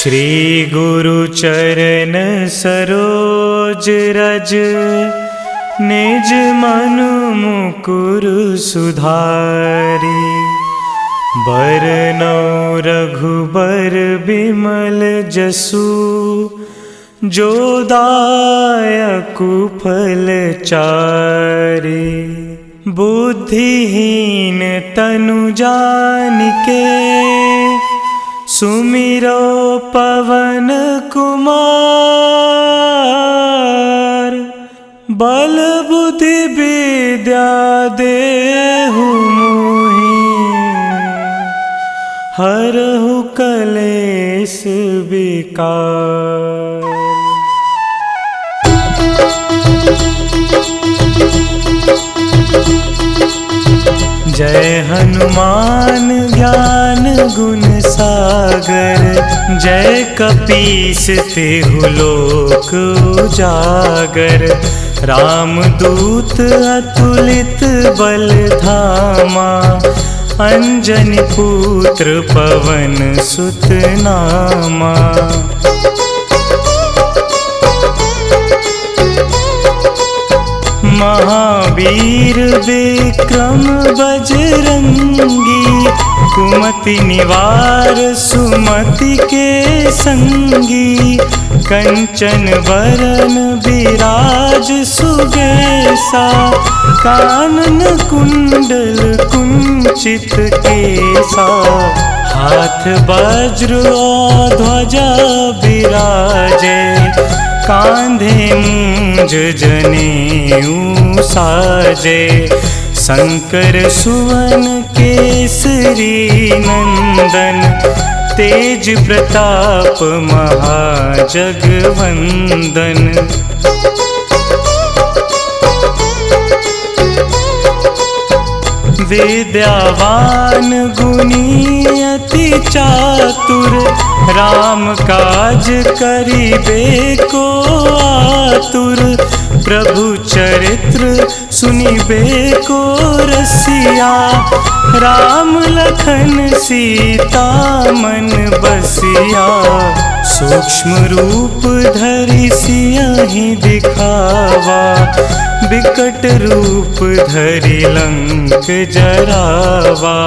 श्री गुरु चरण सरोज रज, निज मनु मुकुर सुधारी। बरनौ रघुबर बिमल जसु, जो दायकु फल चारि। बुद्धिहीन तनु जानिके, सुमिरो पवन कुमार। बल बुद्धि विद्या देहु मोहि, हरहु कलेश विकार। जय हनुमान ज्ञान गुण सागर, जय कपीस तिहु लोक उजागर। रामदूत अतुलित बल धामा, अंजनी पुत्र पवन सुत नामा। महावीर विक्रम बजरंगी, कुमति निवार सुमति के संगी। कंचन वरन विराज सुबेसा, कानन कुंडल कुंचित केसा। हाथ वज्र और ध्वजा विराजे, कांधे मूंज जनेऊ साजे। शंकर सुवन केसरी नंदन, तेज प्रताप महाजगवंदन। विद्यावान गुणी अति चातुर, राम काज करिबे को आतुर। प्रभु चरित्र सुनिबे को रसिया, राम लखन सीता मन बसिया। सूक्ष्म रूप धरि सियहि दिखावा, बिकट रूप धरि लंक जरावा।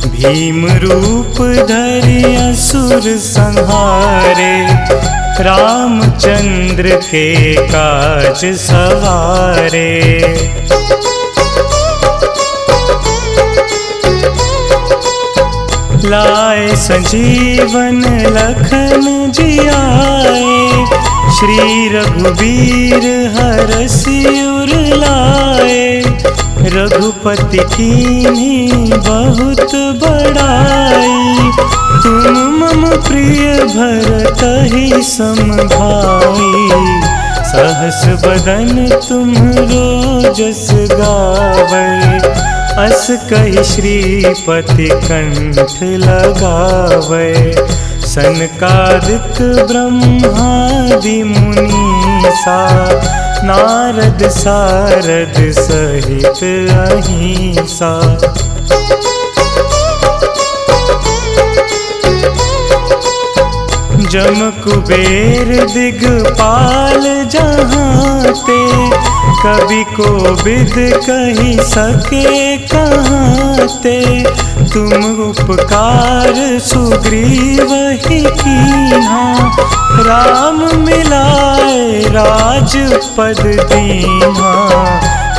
भीम रूप धरि असुर संहारे, रामचंद्र के काज सवारे। लाए संजीवन लखन जियाए, श्री रघुवीर हरषि उर लाए। रघुपति कीन्ही बहुत बड़ाई, तुम मम प्रिय भरतहि सम भाई। सहस बदन तुम्हरो जस गावै, अस कहि श्रीपति कंठ लगावै। सनकादिक ब्रह्मादि मुनीसा, नारद सारद सहित अहिंसा। जम कुबेर दिगपाल जहांते, कवि कोविद कहि सके कहाते। तुम उपकार सुग्रीवहि कीन्हा, राम मिलाए राजपद दीन्हा।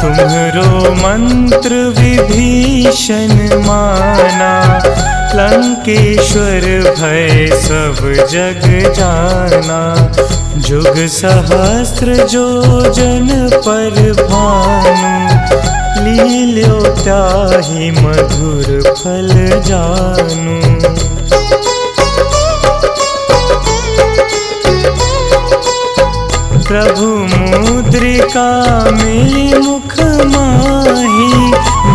तुम्हरो मंत्र विभीषण माना, लंकेश्वर भय सब जग जाना। जुग सहस्त्र जो जन पर भानु, लील्यो ताहि मधुर फल जानू। प्रभु मुद्रिका मिली मुख माही,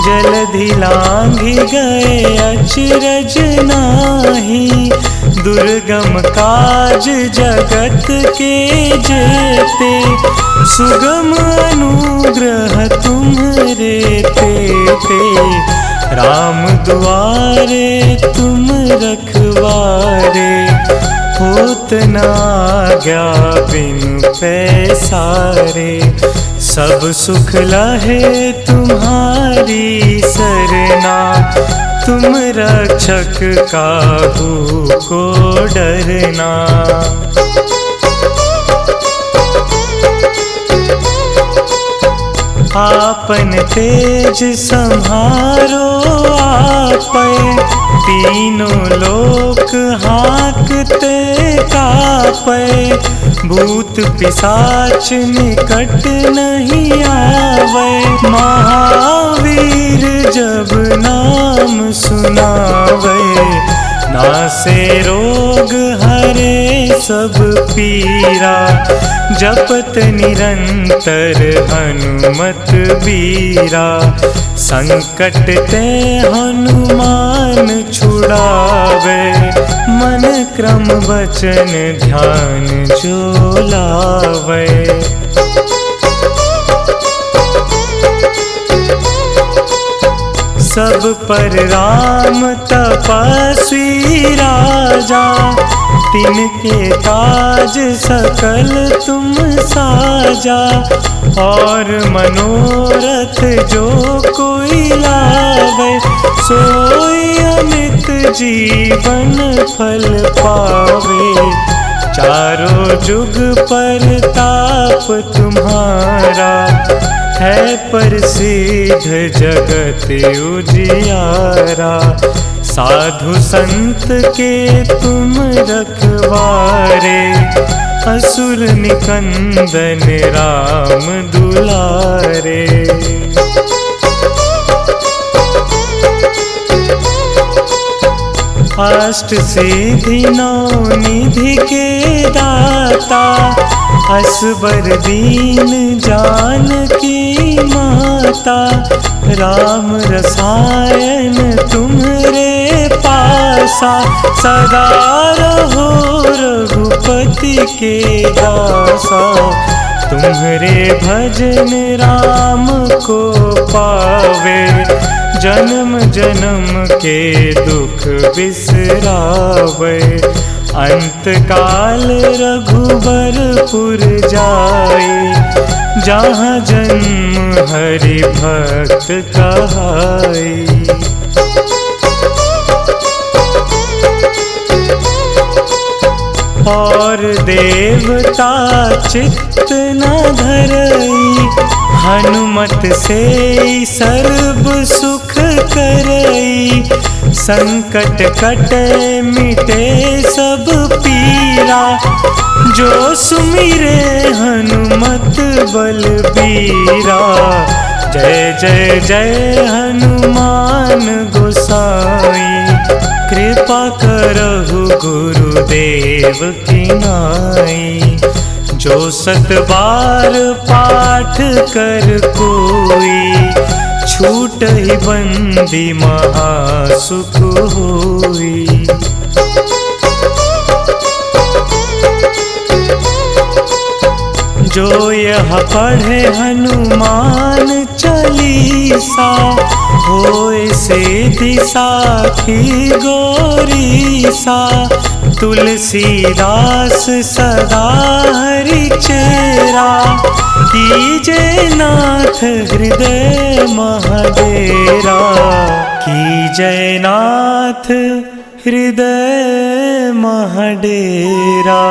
जलधि लांघि गए अचरज नाही। दुर्गम काज जगत के जेते, सुगम अनुग्रह तुम्हरे तेते। राम दुआरे तुम रखवारे, होत न आज्ञा बिनु पैसारे। सब सुख लहे तुम्हारी सरना, तुम रक्षक काहू को डरना। आपन तेज संहारो आपै, तीनों लोक हाँकते कापै। भूत पिशाच निकट नहीं आवे, महावीर जब नाम सुनावे। नासे रोग हरे सब पीरा, जपत निरंतर हनुमत बीरा। संकट ते हनुमान छुड़ावे, मन क्रम वचन ध्यान जो लावे। सब पर राम तपस्वी राजा, तिनके काज सकल तुम साजा। और मनोरथ जो कोई लावे, सोई अमित जीवन फल पावे। चारों जुग परताप तुम्हारा, है प्रसिद्ध जगत उजियारा। साधु संत के तुम रखवारे, असुर निकंदन राम दुलारे। अष्ट सिद्धि नौ निधि के दाता, असबर दीन जानकी माता। राम रसायन तुम्हरे पासा, सदा रहो रघुपति के दासा। तुम्हरे भजन राम को पावे, जन्म जन्म के दुख बिसरावे। अंत काल रघुबरपुर जाई, जहाँ जन्म हरि भक्त कहाई। और देवता चित्त न धरई, हनुमत से सर्व सुख करई। संकट कटे मिटे सब पीरा, जो सुमिरे हनुमत बलबीरा। जय जय जय हनुमान गोसाई, कृपा करहु गुरुदेव की नाई। जो 7 बार पाठ कर कोई, छूटहि बंदी महासुख होई। जो यह पढ़े हनुमान चालीसा, होए सिद्धि साखी गौरीसा। तुलसीदास सदा हरि चेरा, कीजे नाथ हृदय महडेरा। कीजे नाथ हृदय महडेरा।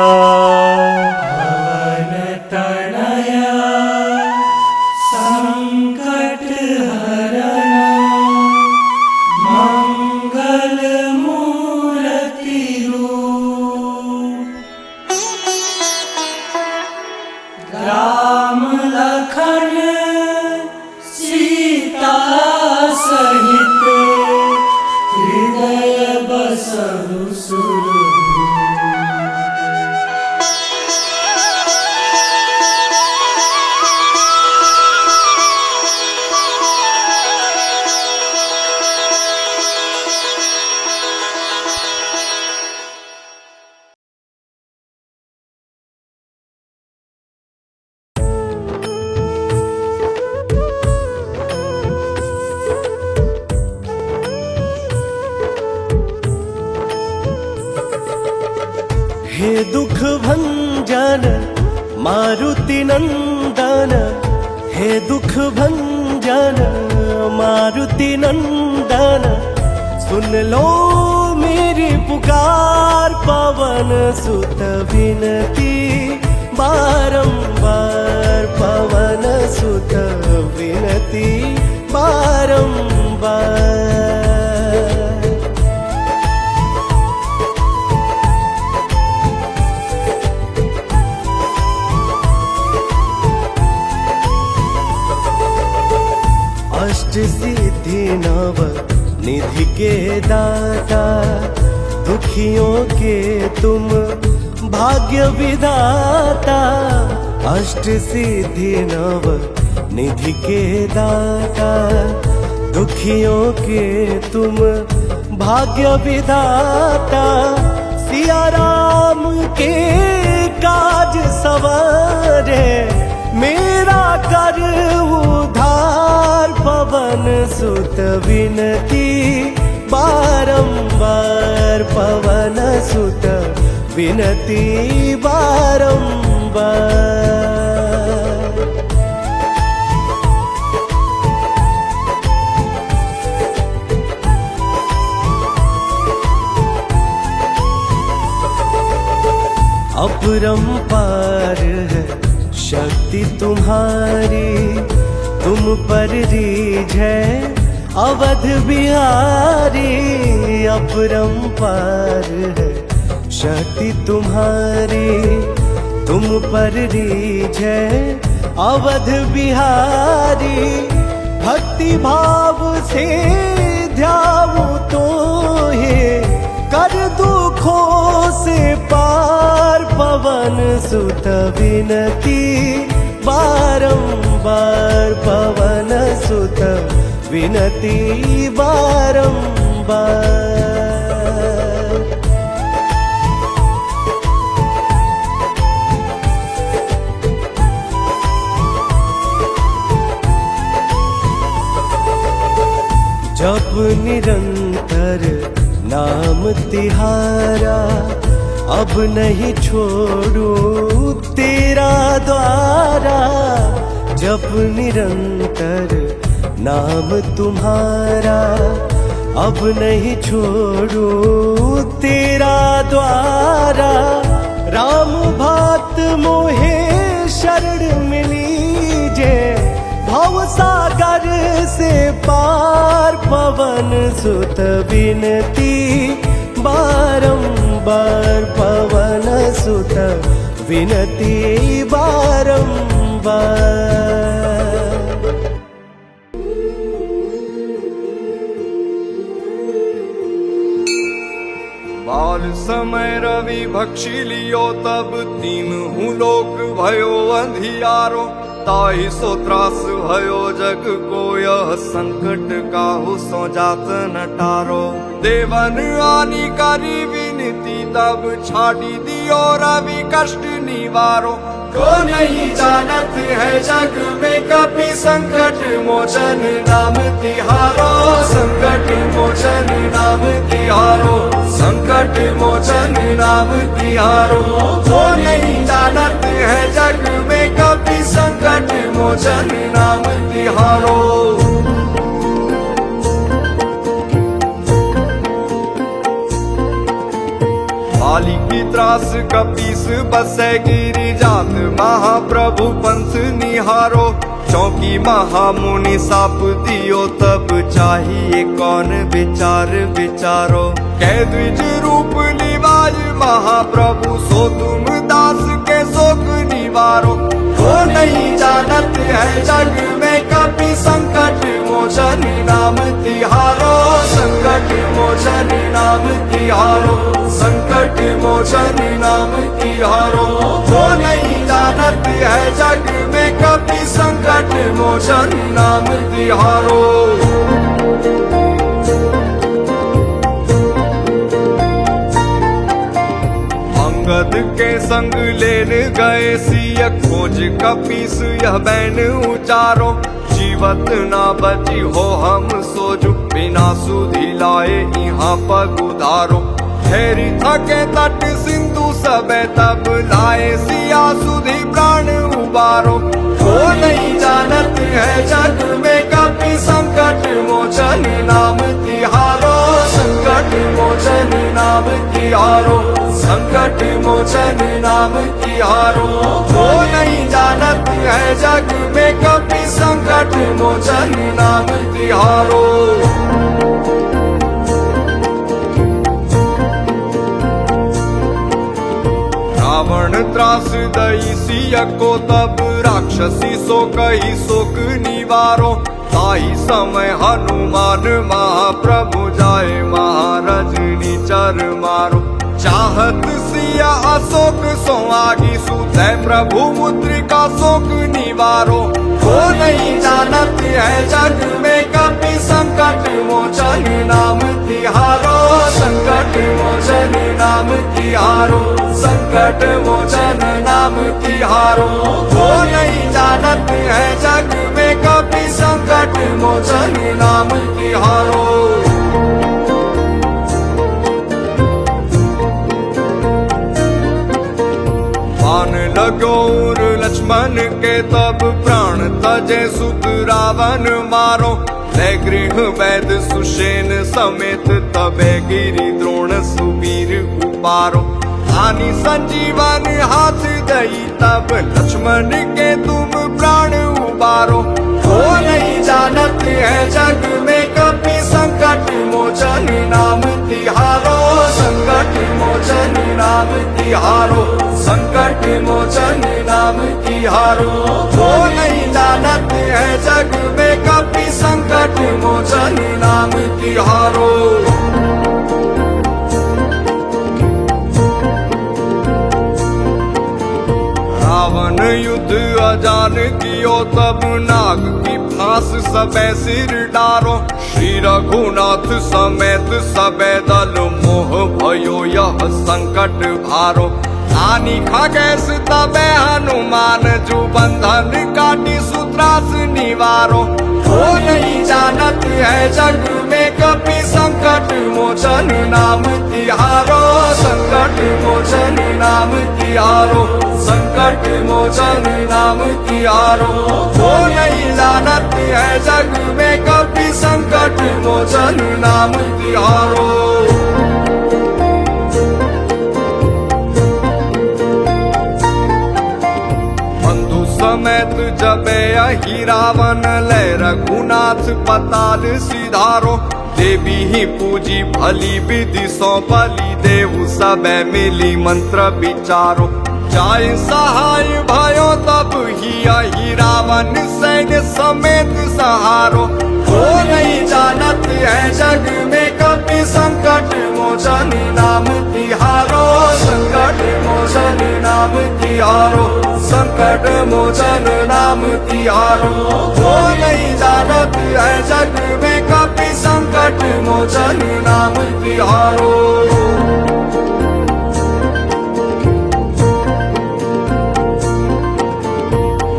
राम लखन सीता सहित, हृदय बसहु सुरभूप। हे दुख भंजन मारुति नंदन, हे दुख भंजन मारुति नंदन, सुन लो मेरी पुकार पवन सुत विनती बारंबार, पवन सुत विनती बारंबार। अष्ट सिद्धि नव निधि के दाता, दुखियों के तुम भाग्य विधाता। अष्ट सिद्धि नव निधि के दाता, दुखियों के तुम भाग्य विधाता। सिया राम के काज सवारे, मेरा कर उधार पवन सुत विनती बारंबार, पवन सुत विनती बारंबार। अपरंपार है शक्ति तुम्हारी, तुम पर रीझ है अवध बिहारी। अपरंपार है शक्ति तुम्हारी, तुम पर रीझ है अवध बिहारी। भक्ति भाव से ध्याऊं तो हे, कर दुखों से पार पवन सुत विनती बारंबार, पवन सुत विनती बारंबार। जप निरंतर नाम तिहारा, अब नहीं छोड़ू तेरा द्वारा। जप निरंतर नाम तुम्हारा, अब नहीं छोड़ू तेरा द्वारा। राम भक्त मोहे शरण मिलीजे, भव सागर से पार पवन सुत विनती बारंबार, पवन सुत विनती बारंबार। बाल समय रवि भक्षी लियो, तब तीनहु लोक भयो अंधियारो। ताहि सो त्रास भयो जग को, यह संकट काहू सो जात न टारो। देवन आनी करी विनती, तब छाड़ी दियो रवि कष्ट निवारो। को नहीं जानत है जग में कपि, संकट मोचन नाम तिहारो। संकट मोचन नाम तिहारो, संकट मोचन नाम तिहारो। को नहीं जानत है जग में कपि, संकट मोचन नाम तिहारो। बाली की त्रास कपीस बसे गिरी जात, महाप्रभु पंथ निहारो। चौकी महामुनि साप दियो, तब चाहिए कौन विचार विचारो। कह द्विज रूप निवाज महाप्रभु, सो तुम दास के शोक निवारो। को नहीं जानत है जग में कपि, संकट मोचन नाम तिहारो। संकट मोचन नाम तिहारो, संकट मोचन नाम तिहारो। को नहीं जानत है जग में कपि, संकट मोचन नाम तिहारो। अंगद के संग लेन गए सिय, खोज कपीस यह बैन उचारो। जीवत ना बची हो हम सोजु, बिना सुधि लाए यहाँ पग उधारो। ठहरी थके तट सिंधु सबे तब लाए सिया सुधी प्राण उबारो। वो नहीं जानत है जग में कभी संकट मोचन नाम तिहारो, संकट मोचन नाम तिहारो, संकट मोचन नाम तिहारो। वो नहीं जानत है जग में कभी संकट मोचन नाम तिहारो। रावण त्रास दई सिया को तब राक्षसी सो कही शोक निवारो। ताई समय हनुमान महाप्रभु जाए महारजनी चर मारो। चाहत सिया अशोक सो आगी सुते प्रभु मुद्रिका शोक निवारो। वो नहीं जानत है जग में कभी संकट मोचन नाम तिहारो, संकट मोचन नाम तिहारो, संकट मोचन नाम तिहारो। वो नहीं जानत है जग में कभी संकट मोचन नाम तिहारो। बाण लगोर लक्ष्मण के तब प्राण तजे सुत रावण मारो। ले गृह वैद सुषेण समेत तबे गिरि द्रोण सुवीर उपारो। आनी संजीवन हाथ दई तब लक्ष्मण के तुम प्राण उबारो। वो नहीं जानत है जग में कभी संकट मोचन नाम तिहारो, संकट मोचन नाम तिहारो, संकट मोचन नाम तिहारो। वो नहीं जानत है जग में कभी संकट मोचन नाम तिहारो। रावण युद्ध अजान कियो तब नाग की फांस सबे सिर डारो। श्री रघुनाथ समेत सबे दल मोह भयो यह संकट भारो। आनी खगेश तबे हनुमान जू बंधन काटी सूत्रास निवारो। वो नहीं जानत है जग में कभी संकट मोचन नाम तिहारो, संकट मोचन नाम तिहारो, संकट मोचन नाम तिहारो। वो नहीं जानत है जग में कभी संकट मोचन नाम तिहारो। समेत जबे अहि रावण ले रघुनाथ पताल सिधारो। देवी ही पूजी भली विधि सौ बलि देहु सबे मिली मंत्र विचारो। जाय सहाय भयो तब ही अहि रावण सैन्य समेत सहारो। वो नहीं जानत है जग में कभी संकट मोचन नाम तिहारो, संकट मोचन नाम तिहारो, संकट मोचन नाम तिहारो। वो नहीं जानत है जग में कभी संकट मोचन नाम तिहारो।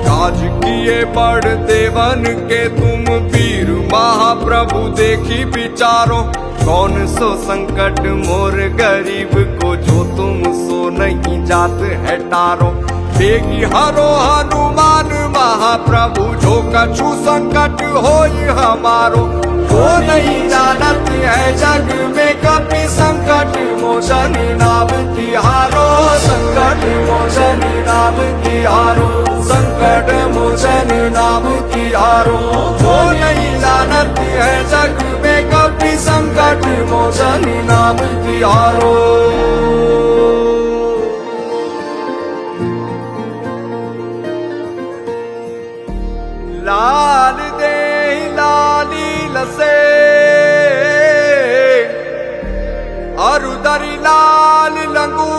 काज किए बड़ देवन के तुम वीर महाप्रभु देखी विचारो। कौन सो संकट मोर गरीब को जो तुम सो नहीं जात है टारो। बेगी हरो हनुमान महाप्रभु जो कछु संकट होई हमारो। वो नहीं जानत है जग में कभी संकट मोचन नाम तिहारो, संकट मोचन नाम तिहारो, संकट मोचन नाम तिहारो। वो नहीं जानत है जग में कभी संकट मोचन नाम तिहारो। लाल दे लाली लसे अरुदरी लाल लंगूर।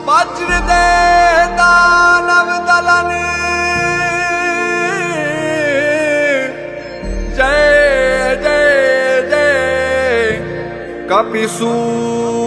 वज्र दे दानव दलन जय जय जय कपिसूर।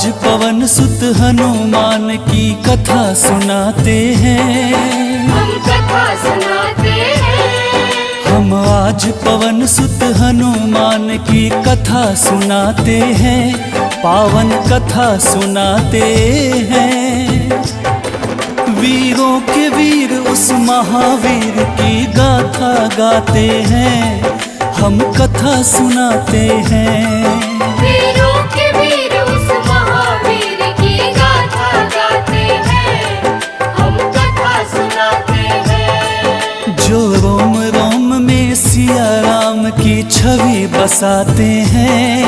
आज पवन सुत हनुमान की कथा सुनाते हैं। हम कथा सुनाते हैं। हम आज पवन सुत हनुमान की कथा सुनाते हैं, पावन कथा सुनाते हैं। वीरों के वीर उस महावीर की गाथा गाते हैं, हम कथा सुनाते हैं। वीरों के वीर उस महावीर की गाथा गाते हैं, हम कथा सुनाते हैं। जो रोम रोम में सिया राम की छवि बसाते हैं,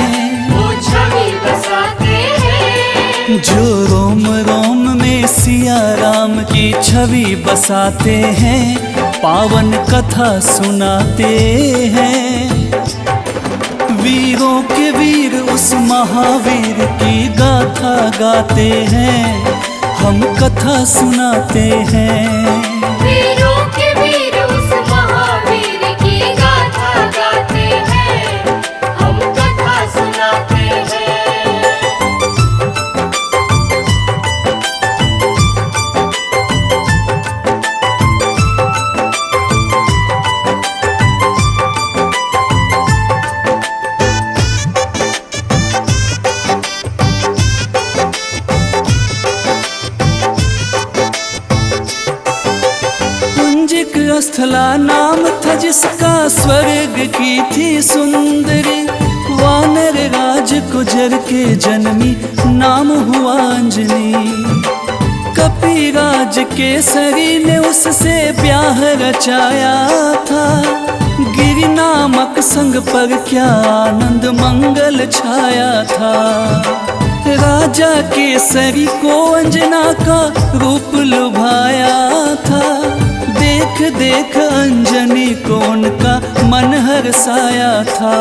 वो छवि बसाते हैं। जो रोम रोम में सिया राम की छवि बसाते हैं, पावन कथा सुनाते हैं। वीरों के वीर उस महावीर की गाथा गाते हैं, हम कथा सुनाते हैं। वीरों के वीर उस महावीर की गाथा गाते हैं, हम कथा सुनाते हैं। स्थला नाम था जिसका, स्वर्ग की थी सुंदरी। वानर राज गुजर के जन्मी, नाम हुआ अंजनी। कपिराज केसरी ने उससे ब्याह रचाया था, गिरि नामक संग पर क्या आनंद मंगल छाया था। राजा केसरी को अंजना का रूप लुभाया था, देख देख अंजनी को उनका मन हर्षाया था।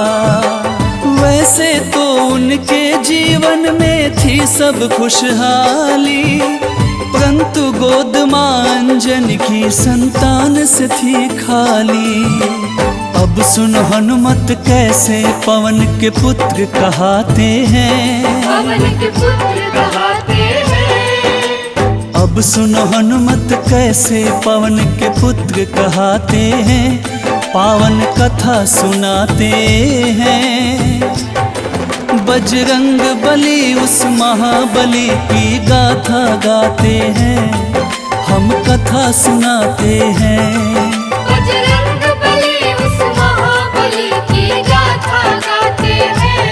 वैसे तो उनके जीवन में थी सब खुशहाली, परंतु गोद मां अंजनी की संतान से थी खाली। अब सुन हनुमत कैसे पवन के पुत्र कहाते हैं, पवन के पुत्र कहाते हैं। अब सुनो हनुमत कैसे पवन के पुत्र कहाते हैं, पावन कथा सुनाते हैं। बजरंग बली उस महाबली की गाथा गाते हैं, हम कथा सुनाते हैं। बजरंग बली उस महाबली की गाथा गाते हैं,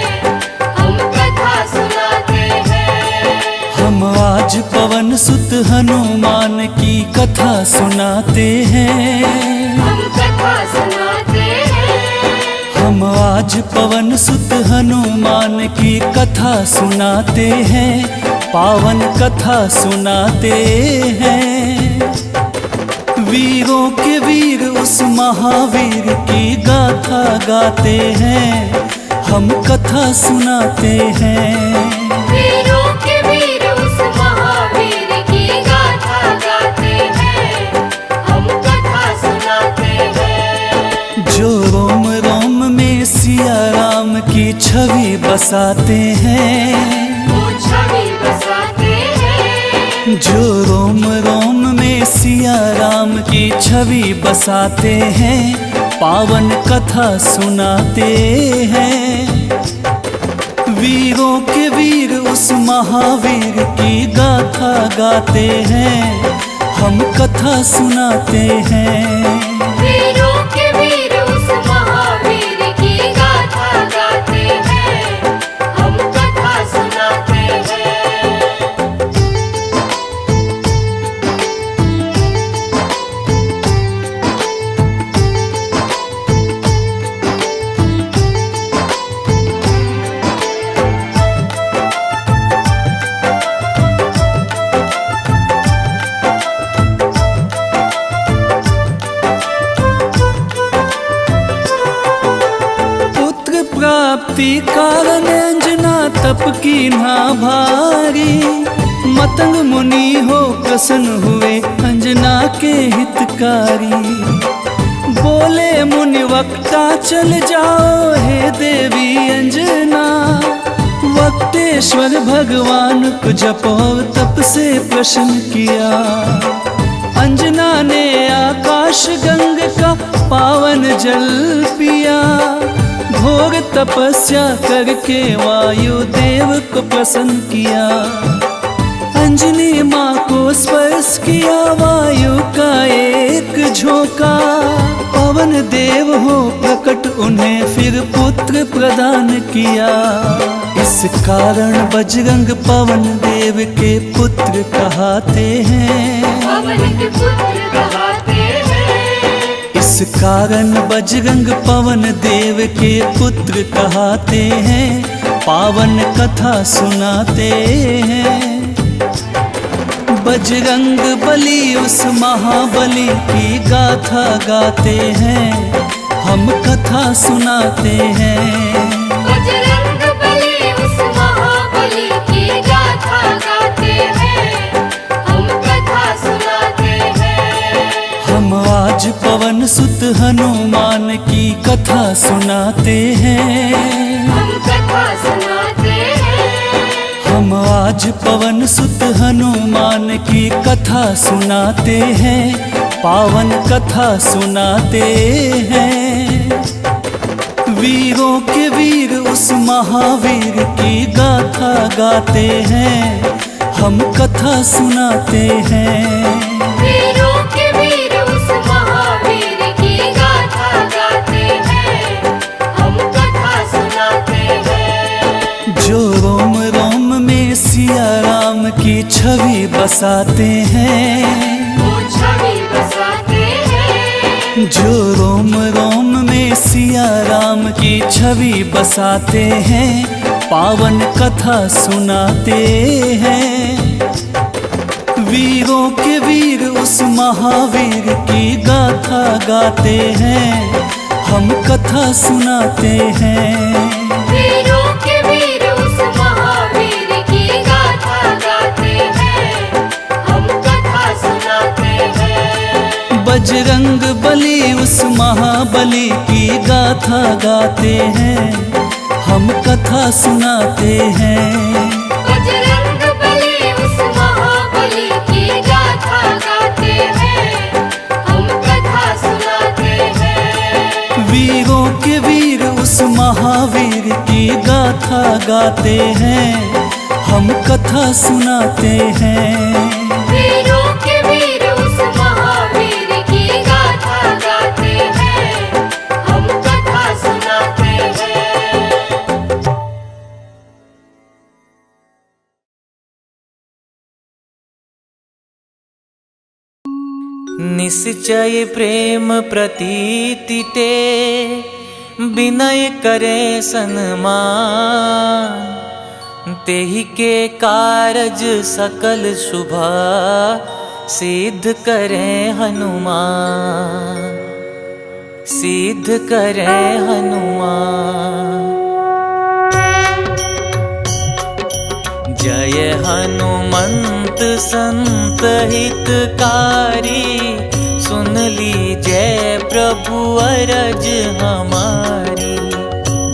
हम कथा सुनाते हैं। हम आज पवन सुत हनुमान की कथा सुनाते हैं। हम कथा सुनाते हैं। हम आज पवन सुत हनुमान की कथा सुनाते हैं, पावन कथा सुनाते हैं। वीरों के वीर उस महावीर की गाथा गाते हैं, हम कथा सुनाते हैं। वीरों के वीर उस महावीर की गाथा गाते हैं, हम कथा सुनाते हैं। जो रोम रोम में सिया राम की छवि बसाते हैं, वो छवि बसाते हैं। जो रोम रोम में सिया राम की छवि बसाते हैं, पावन कथा सुनाते हैं। वीरों के वीर उस महावीर की गाथा गाते हैं, हम कथा सुनाते हैं। वीरों के वीर उस महावीर की गाथा गाते हैं, हम कथा सुनाते हैं। प्राप्ति कारण अंजना तप की ना भारी। मतंग मुनि हो प्रसन्न हुए अंजना के हितकारी। बोले मुनि वक्ता चल जाओ हे देवी अंजना, वक्तेश्वर ईश्वर भगवान को जप और तप से प्रसन्न किया। अंजना ने आकाश गंग का पावन जल पिया। घोर तपस्या करके वायु देव को प्रसन्न किया। अंजनी माँ को स्पर्श किया वायु का एक झोंका। पवन देव हो प्रकट उन्हें फिर पुत्र प्रदान किया। इस कारण बजरंग पवन देव के पुत्र कहते हैं। पवन के पुत्र कहते हैं। इस कारण बजरंग पवन देव के पुत्र कहते हैं। पावन कथा सुनाते हैं। बजरंग बली उस महाबली की गाथा गाते हैं। हम कथा सुनाते हैं। बजरंग बली उस महाबली की गाथा गाते हैं। हम कथा सुनाते हैं। हम आज पवन सुत हनुमान की कथा सुनाते हैं। हम कथा सुनाते हैं। हम आज पवन सुत हनुमान की कथा सुनाते हैं। पावन कथा सुनाते हैं। वीरों के वीर उस महावीर की गाथा गाते हैं। हम कथा सुनाते हैं। वीरों के वीर उस महावीर की गाथा गाते हैं। हम कथा सुनाते हैं। जो रोम रोम में सिया राम की छवि बसाते हैं। वो छवि बसाते हैं। जो रोम रोम में सिया राम की छवि बसाते हैं। पावन कथा सुनाते हैं। वीरों के वीर उस महावीर की गाथा गाते हैं। हम कथा सुनाते हैं। वीरों के वीर उस महावीर की गाथा गाते हैं। हम कथा सुनाते हैं। बजरंग बली उस महाबली की गाथा गाते हैं। हम कथा सुनाते हैं। बजरंग बली उस महाबली की गाथा गाते हैं। हम कथा सुनाते हैं। वीरों के वीर उस महावीर की गाथा गाते हैं। हम कथा सुनाते हैं। वीरों के वीर उस महावीर की गाथा गाते हैं। हम कथा सुनाते हैं। निश्चय प्रेम प्रतीति ते विनय करे सन्मान। तेहि के कारज सकल शुभा सिद्ध करे हनुमान। सिद्ध करे हनुमान। जय हनुमंत संत हितकारी। सुन लीजय प्रभु अरज हमारी।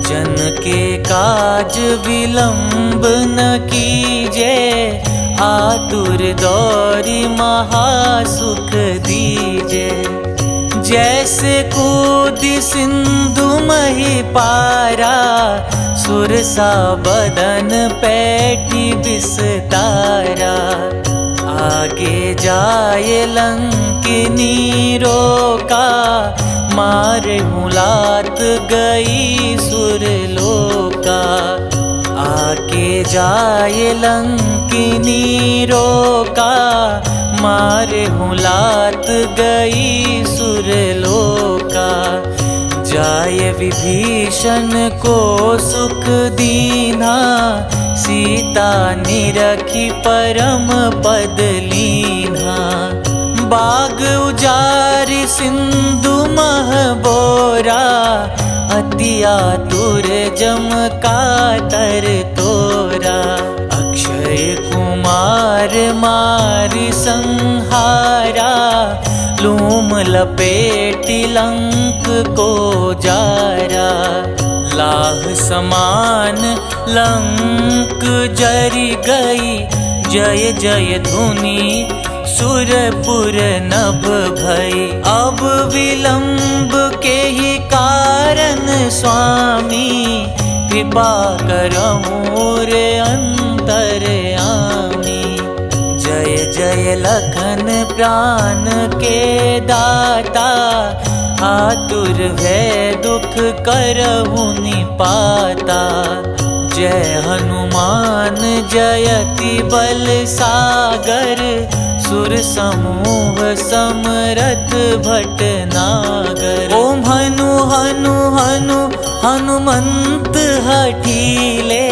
जन के काज विलंब न कीजे। आतुर दौरी महासुख दीजे। जैसे कूदी सिंधु मही पारा। सुरसा बदन पैठी विस्तारा। आगे जाए लंकिनी रोका। मारे मुलात गई सुरलोका। आगे जाए लंकिनी रोका। मारे मुलात गई सुरलोका। जाय विभीषण को सुख दीना। सीता निरखी परम पद लीना। बाग उजारि सिंधु मह बोरा। अति आतुर जम कातर तोरा। अक्षय कुमार मारि संहारा। लूम लपेटि लंक को जारा। लाह समान लंक जरी गई, जय जय धुनि सुरपुर नभ भई। अब विलंब के ही कारण स्वामी, कृपा करहु रे अंतरयामी। जय जय लखन प्राण के दाता, आतुर भय दुख करहु निपाता। जय हनुमान जयति बल सागर, सुर समूह समरथ भटनागर। ओम हनु हनु हनु हनुमंत हठीले,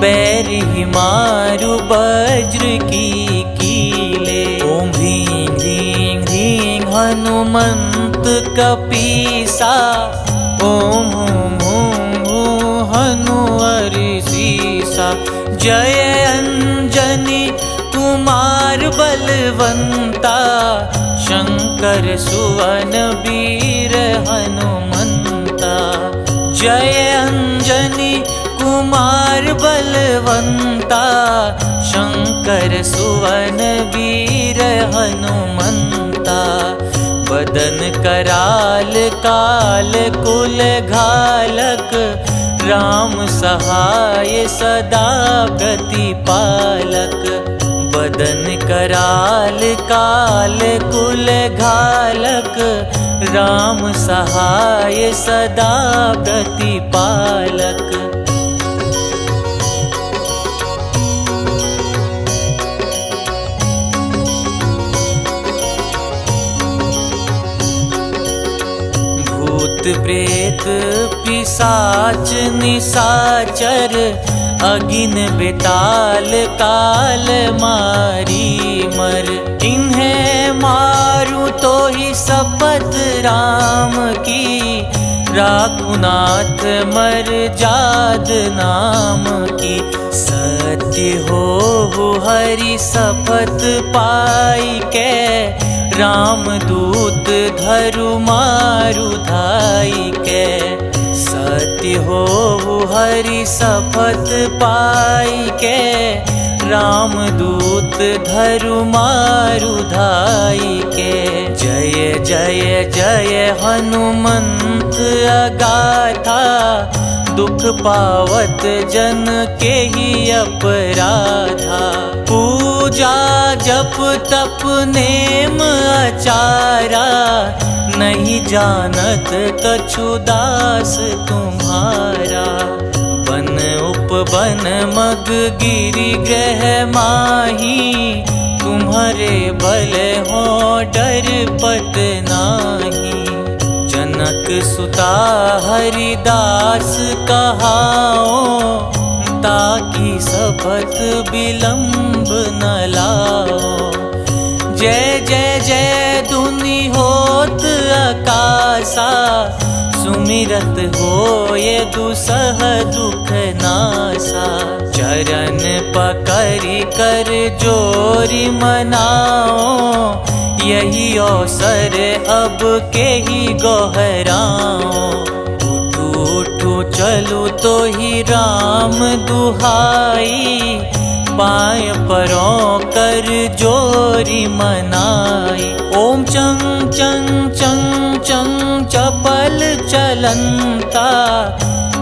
बैरि मारु वज्र की कीले। ओम ह्रीं ह्रीं ह्रीं हनुमंत कपीसा, ओम हूं हूं हूं हनु हरिसीसा। जय अंजनी कुमार बलवंता, शंकर सुवन वीर हनुमंता। जय अंजनी कुमार बलवंता, शंकर सुवन वीर हनुमंता। बदन कराल काल कुल घालक, राम सहाय सदा प्रतिपालक। बदन कराल काल कुल घालक, राम सहाय सदा प्रतिपालक। भूत प्रेत पिशाच निशाचर, अगिन बेताल काल मारी मर। इन्हें मारू तो ही शपथ राम की, राखुनाथ मर जाद नाम की। सत्य हो हरि शपथ पाई के, राम दूत धरु मारु धाई के। सत्य हो हरि शपथ पाई के, राम दूत धरु मारु धाई के। जय जय जय हनुमंत अगाथा, दुख पावत जन के ही अपराधा। पूजा जप तप नेम आचारा, नहीं जानत कछु दास तुम्हारा। बन उपवन मग गिरि ग्रह माही, तुम्हारे बल हो डर पत नाही। जनक सुता हरिदास कहाओ, ताकि शपथ विलंब न लाओ। जय जय जय धुनि होत आकाशा, सुमिरत हो ये दुसह दुख नासा। चरण पकड़ि कर जोरि मनाओ, यही अवसर अब के ही गोहराओ। उठू उठू चलू तो ही राम दुहाई, पाय परों कर जोरी मनाई। ओम चंग चंग चंग चंग चपल चलंता,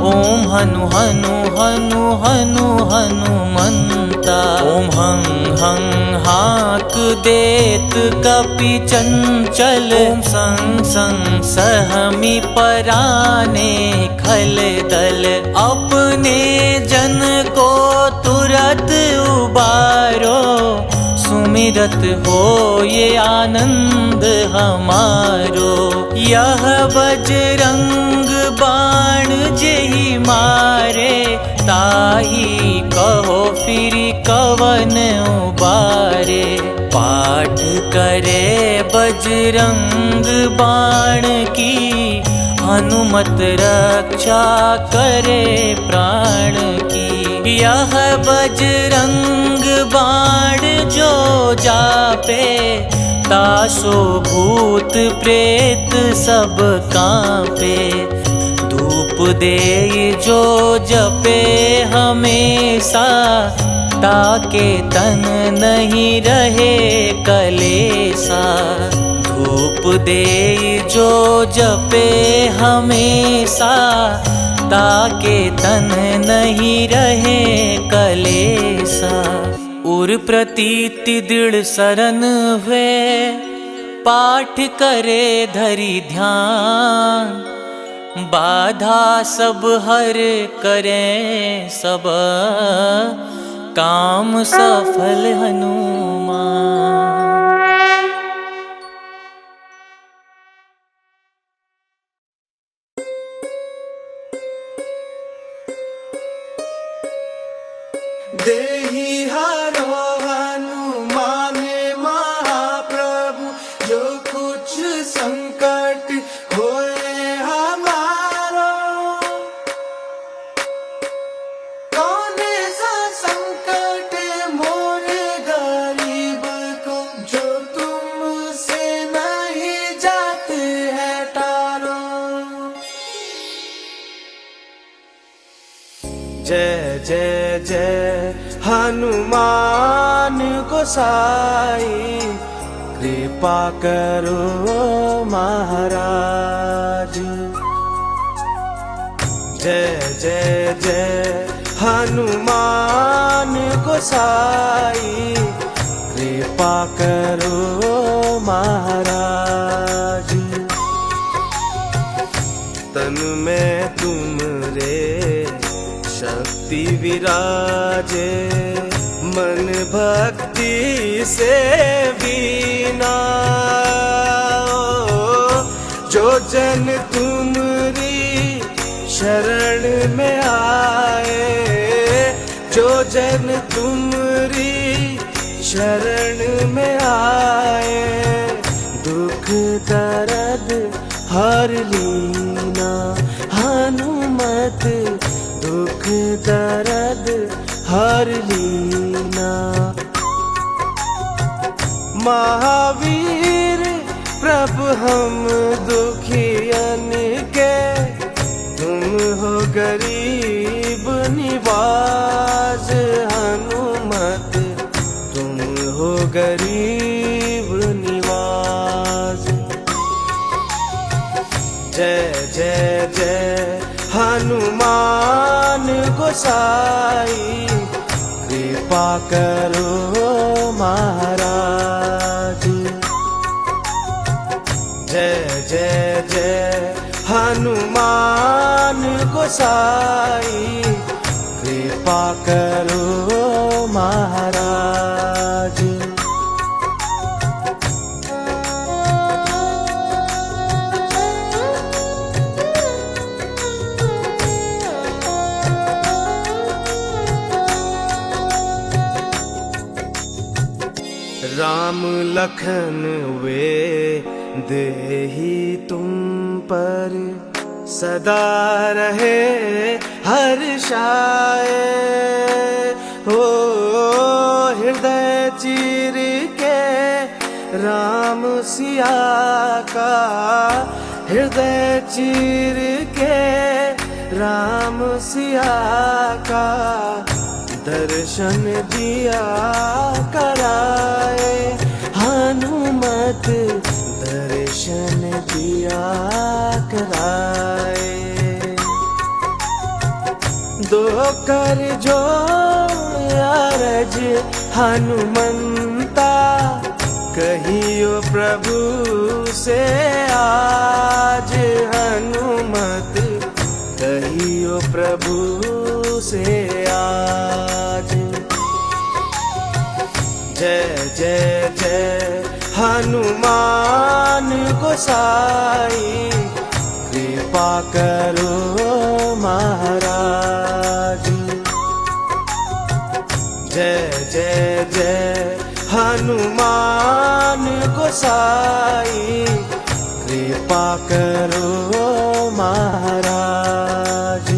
ओम हनु हनु हनु हनु हनुमंता। ओम हं हं हाक देत कपि चंचल, ओम संग संग सहमी पराने खल दल। अपने जन को तुरत उबारो, सुमिरत हो ये आनंद हमारो। यह बजरंग बाण जेहि मारे, ताही कहो फिर कवन उबारे। पाठ करे बजरंग बाण की, हनुमत रक्षा करे प्राण की। यह बजरंग बाण जो जापे, तासो भूत प्रेत सब कांपे। धूप देई जो जपे हमेशा, ताके तन नहीं रहे कलेसा। धूप देई जो जपे हमेशा, ताके तन नहीं रहे कलेसा। उर प्रतीति दृढ़ सरन हुए, पाठ करे धरि ध्यान। बाधा सब हर करे सब, काम सफल हनुमान। देहि हरो हनुमान महाप्रभु, जो कुछ संकट होए हमारो। कौन सा संकट मोरे गरीब को, जो तुमसे नहीं जाते है टारो। जय जय जय हनुमान गोसाई, कृपा करो महाराज। जय जय जय हनुमान गोसाई, कृपा करो महाराज। तन में तुमरे शक्ति विराजे, मन भक्ति से बीना। जो जन तुमरी शरण में आए, जो जन तुमरी शरण में आए, दुख दर्द हर लीना। हनुमत दुख दर्द हर लीना। महावीर प्रभु हम दुखियन के, तुम हो गरीब निवाज। हनुमत तुम हो गरीब निवाज। जय जय जय हनुमान गोसाई, कृपा करो महाराज। जय जय जय हनुमान गोसाई, कृपा करो महाराज। राम लखन वे देहि तुम पर, सदा रहे हर्षाए। हो हृदय चीर के राम सिया का, हृदय चीर के राम सिया का, दर्शन दिया कराए। हनुमत दर्शन दिया कराए। दो कर जो अरज हनुमंता, कहियो प्रभु से आज। हनुमत कहियो प्रभु से आज। जय जय जय हनुमान गोसाई, कृपा करो महाराज। जय जय जय हनुमान गोसाई, कृपा करो महाराज।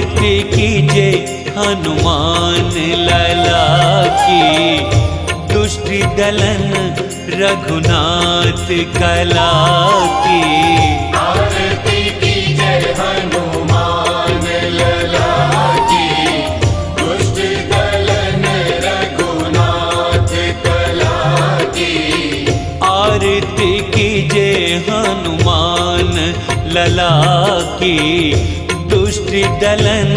आरती कीजे हनुमान लला की, दुष्ट दलन रघुनाथ कला की। आरती कीजे हनुमान लला की, दुष्ट दलन रघुनाथ कला की। आरती कीजे हनुमान लला की, दुष्ट दलन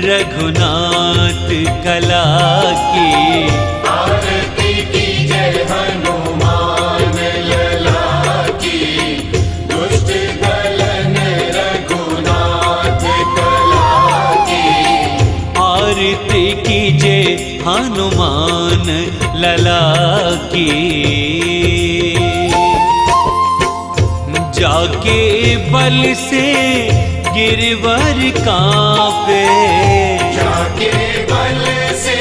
रघुनाथ कला की। आरती कीजे हनुमान लला की, दुष्ट दलन रघुनाथ कला की। आरती कीजे हनुमान लला की। जाके बल से गिरवर कांपे, जाके बल से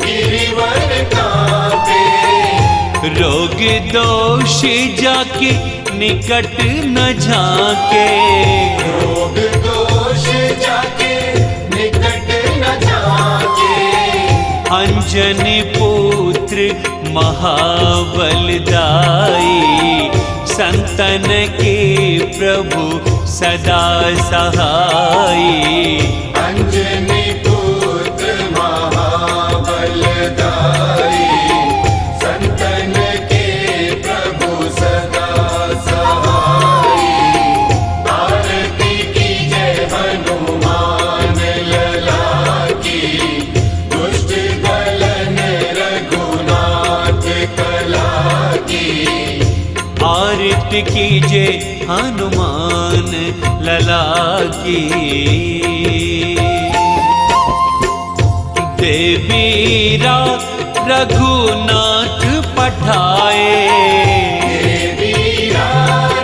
गिरवर कांपे। रोग दोष जाके निकट न झाके, रोग दोष जाके निकट न झाके। अंजनी पुत्र महाबलदाई, संतन के प्रभु सदा सहाई। अंजनी पुत्र महाबलदाई, संतन के प्रभु सदा सहाई। आरती कीजे हनुमान लला की, दुष्ट दलन रघुनाथ कला की। आरती कीजे हनुमान लला की। देवीरा रघुनाथ पठाए, देवीरा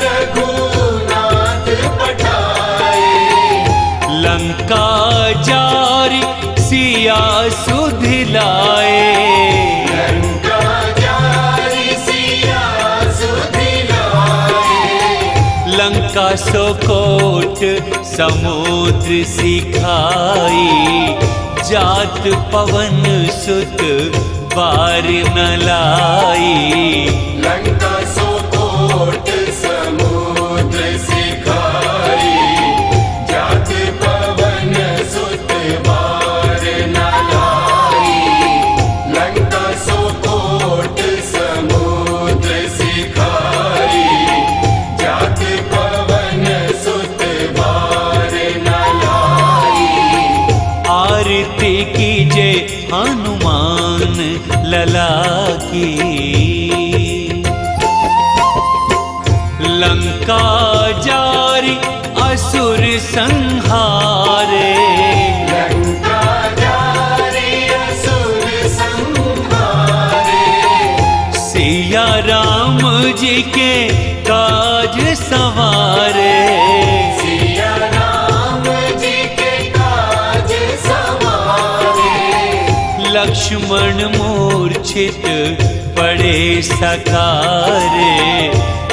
रघुनाथ पठाए। लंका जारी सिया सुधिलाए, लंका जारी सिया सुधिलाए। लंका सोकोट समुद्र सिखाई, जात पवन सुत बार न लाई। लंका सोकोट समुद्र सिखाई, जात पवन सुत बार न लाई। लंका सोकोट समुद्र सिखाई, जात पवन सुत बार न लाई। आरती कीजे हनुमान लला की। लंका जारी असुर संहारे, लंका जारी असुर संहारे। सिया राम जी के काज सवारे, सिया राम जी के काज सवारे। लक्ष्मण मूर्छित पड़े सकारे,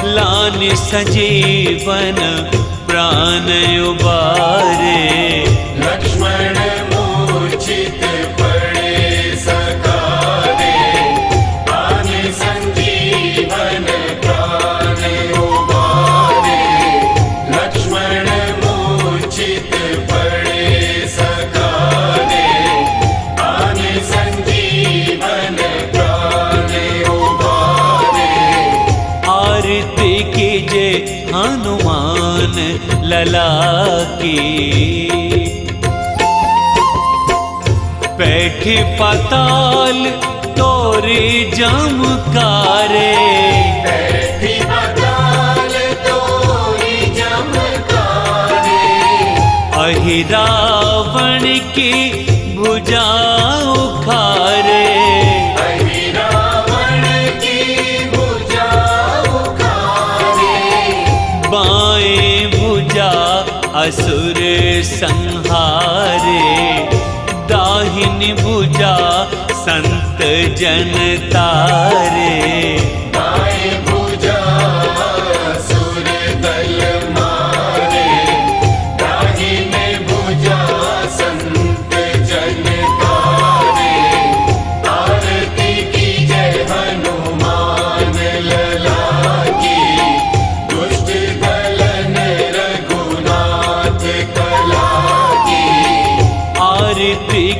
लान संजीवन प्राण उबारे। लक्ष्मण मूर्छित पड़े सकारे, प्राण संजीवन प्राण उबारे। लक्ष्मण मूर्छित पड़े सकारे, प्राण संजीवन प्राण उबारे। आरती कीजे हनुमान लला की। बैठे पाताल तोरे जमकारे, बैठी पाताल तोरी जमकारे। अहि रावण की भुजा उखारे, अहि रावण की भुजा उखारे। बाएं भुजा असुर संहारे, दाहिनी भुजा संत जन तारे। दाएं भुजा असुर दल मारे, दाहिने भुजा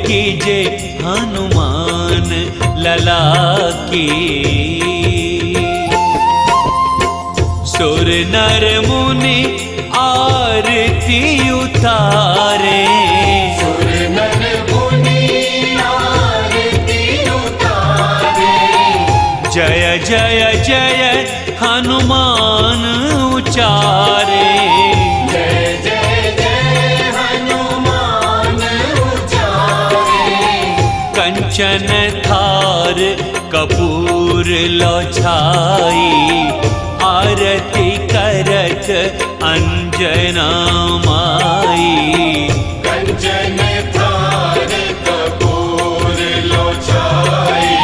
कीजे हनुमान लला की। सुर नर मुनि आरती उतारे, सुर नर मुनि आरती उतारे। जय जय जय हनुमान उचारे। जय जय जय हनुमान उचारे। कंचन थार कपूर लो छाई, आरती करत अंजना माई। कंचन थार कपूर लो छाई,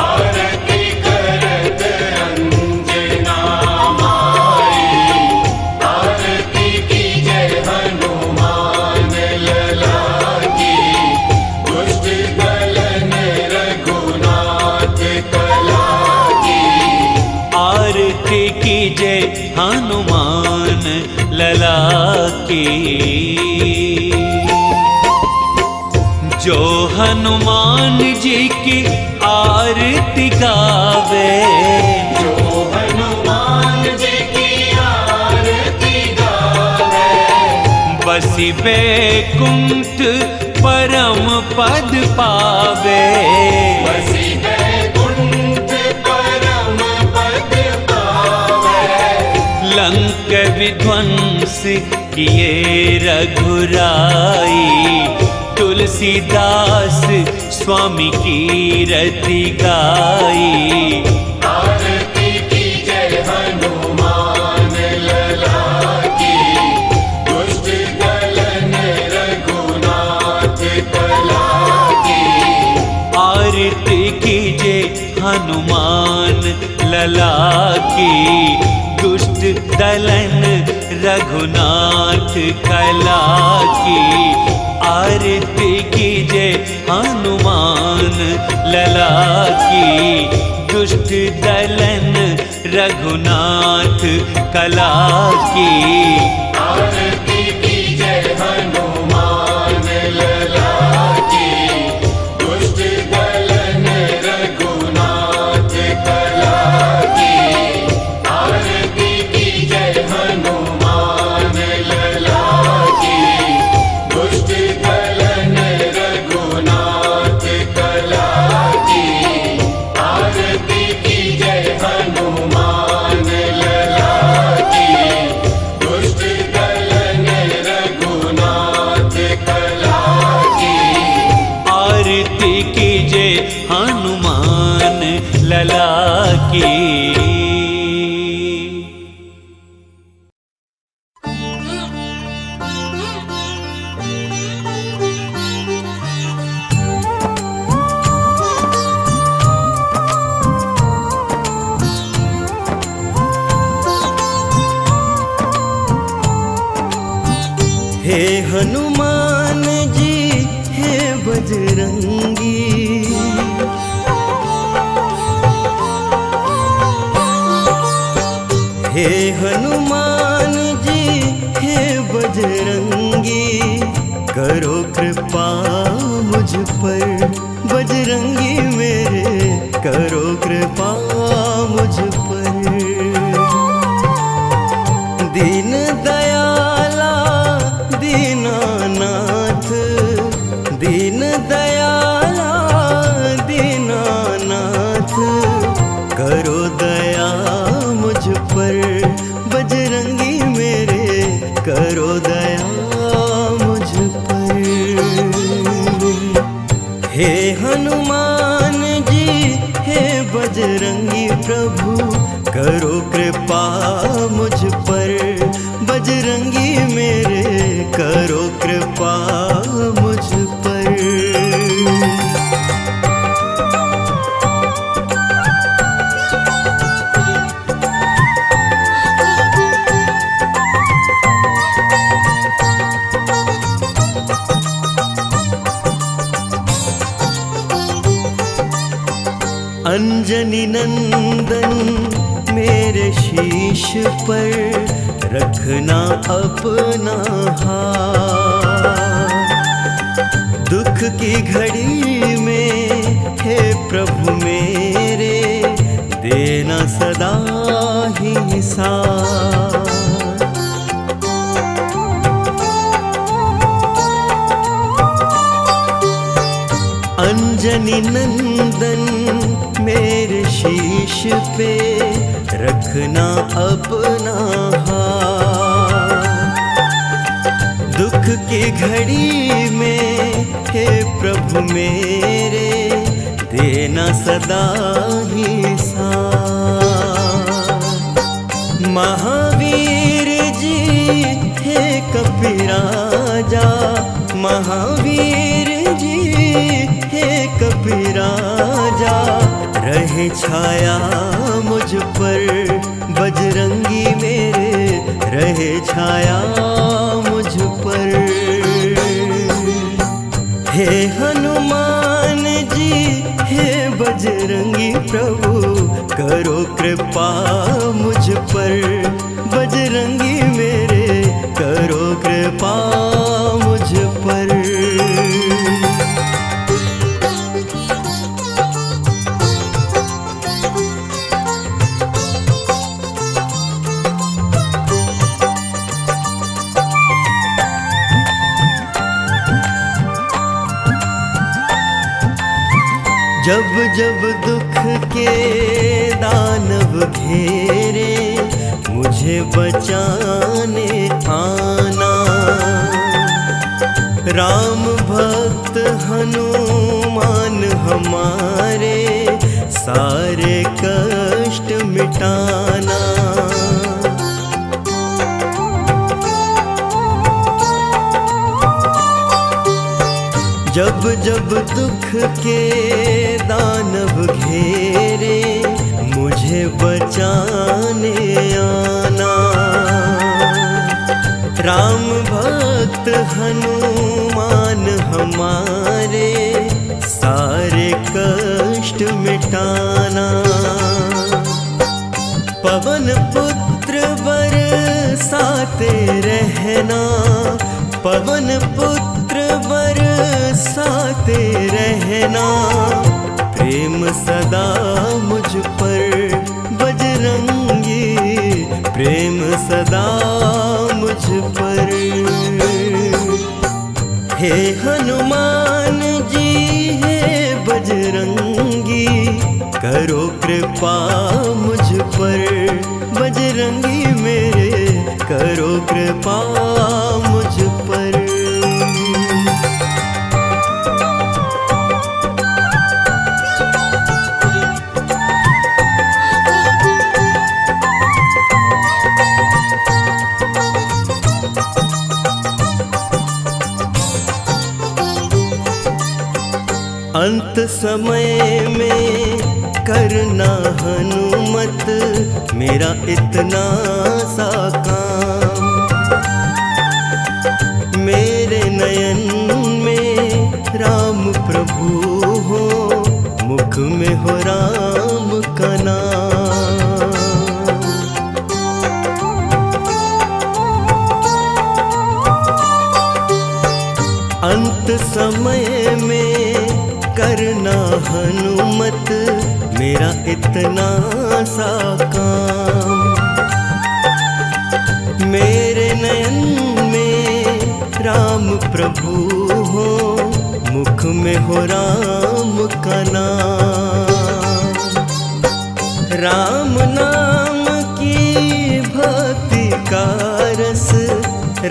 आरती करत अंजना माई। आरती कीजे हनुमान लला की, दुष्ट दलन रघुनाथ कला की। आरती कीजे हनुमान लला की। जो हनुमान जी की आरती गावे, जो हनुमान जी की आरती गावे। बसी बैकुंठ परम पद पावे। बसी बैकुंठ परम पद पावे। लंक विध्वंस किए रघुराई, तुलसीदास स्वामी की रति गाई। आरती कीजे हनुमान लला की, दुष्ट दलन रघुनाथ कला की। आरती कीजे हनुमान लला की, दुष्ट दलन रघुनाथ कला की। आरती कीजे हनुमान लला की, दुष्ट दलन रघुनाथ कला की। आरती कीजे हनुमान लला की, दुष्ट दलन रघुनाथ कला की। आरती कीजे हनुमान लला की, दुष्ट दलन रघुनाथ कला की। आरती कीजे हनुमान लला की, दुष्ट दलन रघुनाथ कला की। आरती कीजे हनुमान लला की। हे हनुमान जी हे बजरंगी, हे हनुमान जी हे बजरंगी। करो कृपा मुझ पर बजरंगी मेरे, करो कृपा मुझ पर। दीन दयाला दीनानाथ, दीन दयाला दीनानाथ। करो दया मुझ पर बजरंगी मेरे, करो दया मुझ पर। हे हनुमान जी हे बजरंगी प्रभु, करो कृपा मुझ पर बजरंगी मेरे, करो कृपा मुझ पर। अंजनी नंदन मेरे शीश पर, रखना अपना हाथ। दुख की घड़ी में हे प्रभु मेरे देना सदा ही साथ। अंजनी नंदन मेरे शीश पे रखना अपना हाथ। दुख की घड़ी में हे प्रभु मेरे देना सदा ही साथ। महावीर जी हे कपिराजा, महावीर जी हे कपिराजा, रहे छाया मुझ पर बजरंगी मेरे, रहे छाया मुझ पर। हे हनुमान जी हे बजरंगी प्रभु, करो कृपा मुझ पर, बजरंगी मेरे करो कृपा मुझ पर। जब जब दुख के दानव घेरे, मुझे बचाने आना। राम भक्त हनुमान हमारे, सारे कष्ट मिटाना। जब जब दुख के दानव घेरे, मुझे बचाने आना। राम भक्त हनुमान हमारे, सारे कष्ट मिटाना। पवन पुत्र बरसाते रहना, पवन पुत्र बरसाते रहना। प्रेम सदा मुझ पर बजरंगी, प्रेम सदा मुझ पर। हे हनुमान जी हे बजरंगी, करो कृपा मुझ पर, बजरंगी मेरे करो कृपा मुझ पर। अंत समय में करना हनुमत, मेरा इतना सा काम। मेरे नयन में राम प्रभु हो, मुख में हो राम का नाम। अंत समय में करना हनुमत, मेरा इतना सा काम। मेरे नयन में राम प्रभु हो, मुख में हो राम का नाम। राम नाम की भक्ति का रस,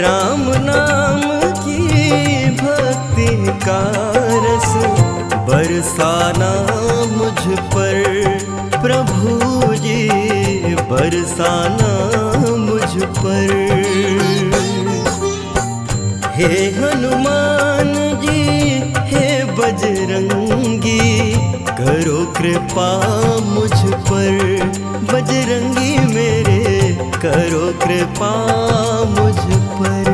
राम नाम की भक्ति का रस, बरसाना मुझ पर प्रभु जी, बरसाना मुझ पर। हे हनुमान जी हे बजरंगी, करो कृपा मुझ पर, बजरंगी मेरे करो कृपा मुझ पर।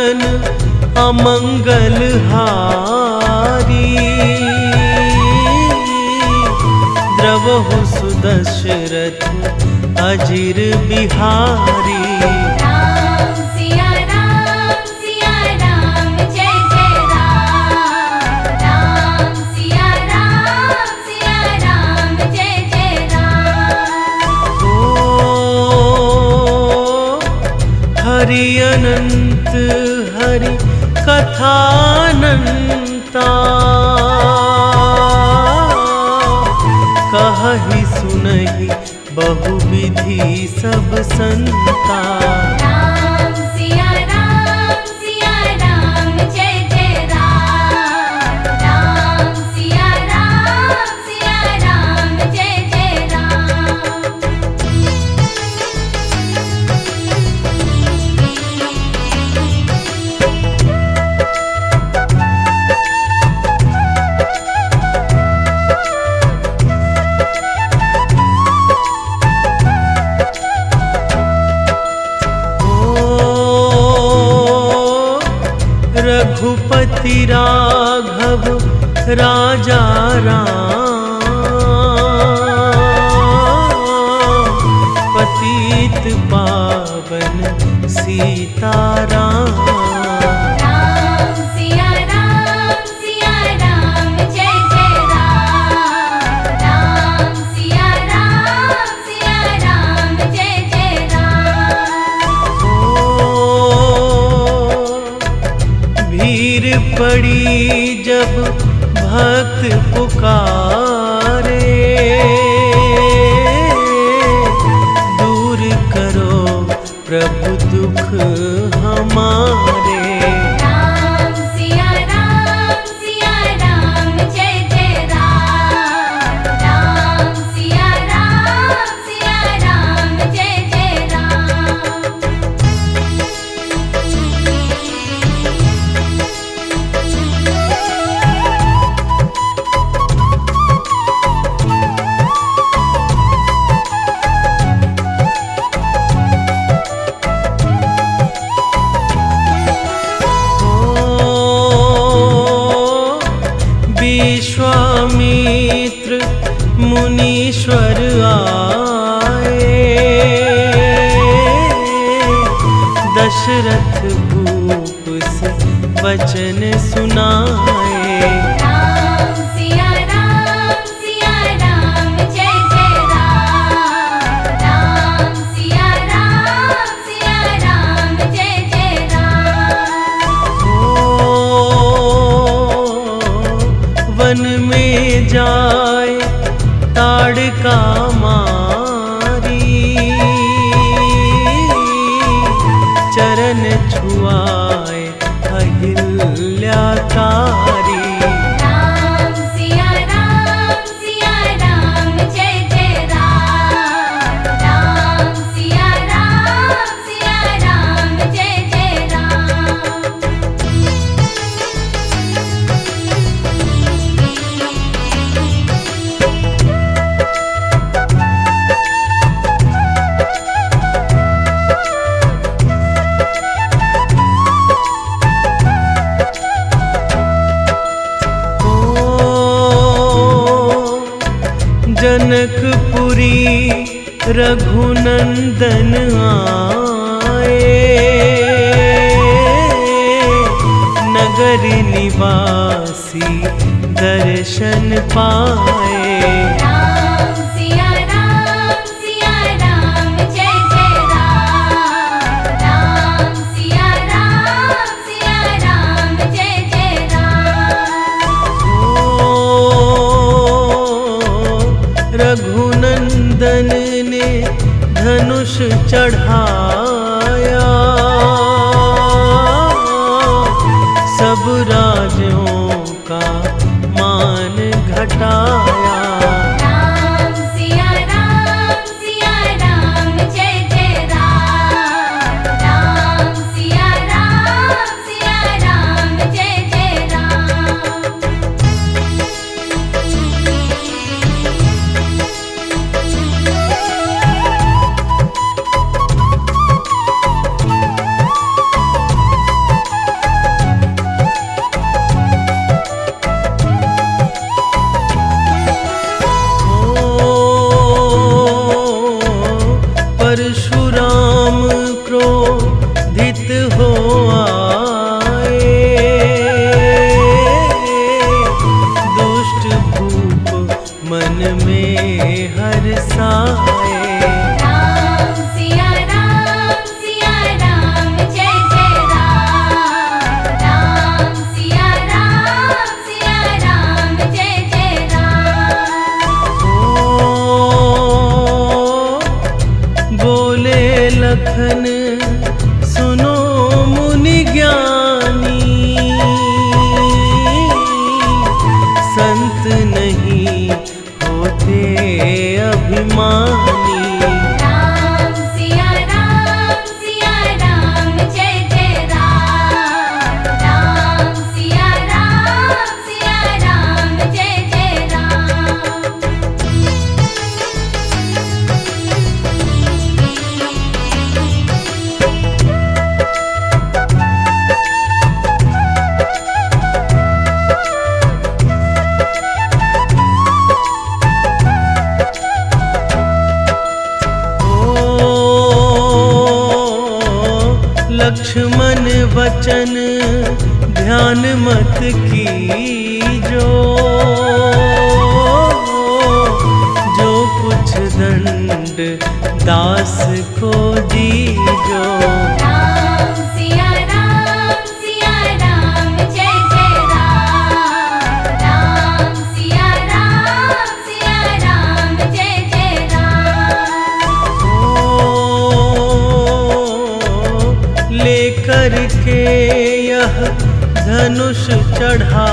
भुवन अमंगल हारी। द्रवहु सुदशरथ अजिर बिहारी। राम सिया राम जय जय राम। राम सिया राम जय जय राम। ओ हरि अनंत हरि कथानंता। कहि सुनहि बहुविधि सब संता। राम सिया राम जय जय राम। राम सिया राम जय जय राम। रघुपति राघव राजा राम। पतित पावन सीताराम। राम सिया राम जय जय राम। राम सिया राम जय जय राम। भीड़ पड़ी जब भक्त पुकारे। दूर करो प्रभु दुख हमारे। राम सिया राम जय जय राम। राम सिया राम जय जय राम। विश्वामित्र मुनीश्वर आए। दशरथ भूप से वचन सुनाए। राम सिया राम जय जय राम। राम सिया राम जय जय राम। वन में जाए ताड़का मारी। चरण छुआए अहिल्याकारी। राम सिया राम जय जय राम। राम सिया राम जय जय राम। जनकपुरी रघुनंदन आए। नगर निवासी दर्शन पाए। राम सिया राम जय जय राम। राम सिया राम जय जय राम। रघुनंदन ने धनुष चढ़ाया। सब राजों का मान घटाया। राम सिया राम जय जय राम। राम सिया राम जय जय राम। मन में हर्षाए। राम सिया राम जय जय राम। राम सिया राम जय जय राम। ओ बोले लखन सुनो मुनि ज्ञानी, संत नहीं होते अभिमानी। राम सिया राम जय जय राम। राम सिया राम जय जय राम। लक्ष्मण वचन ध्यान मत कीजो, जो कुछ दंड दास को दीजो। राम सिया राम जय जय राम। राम सिया राम जय जय राम। लेकर के यह धनुष चढ़ा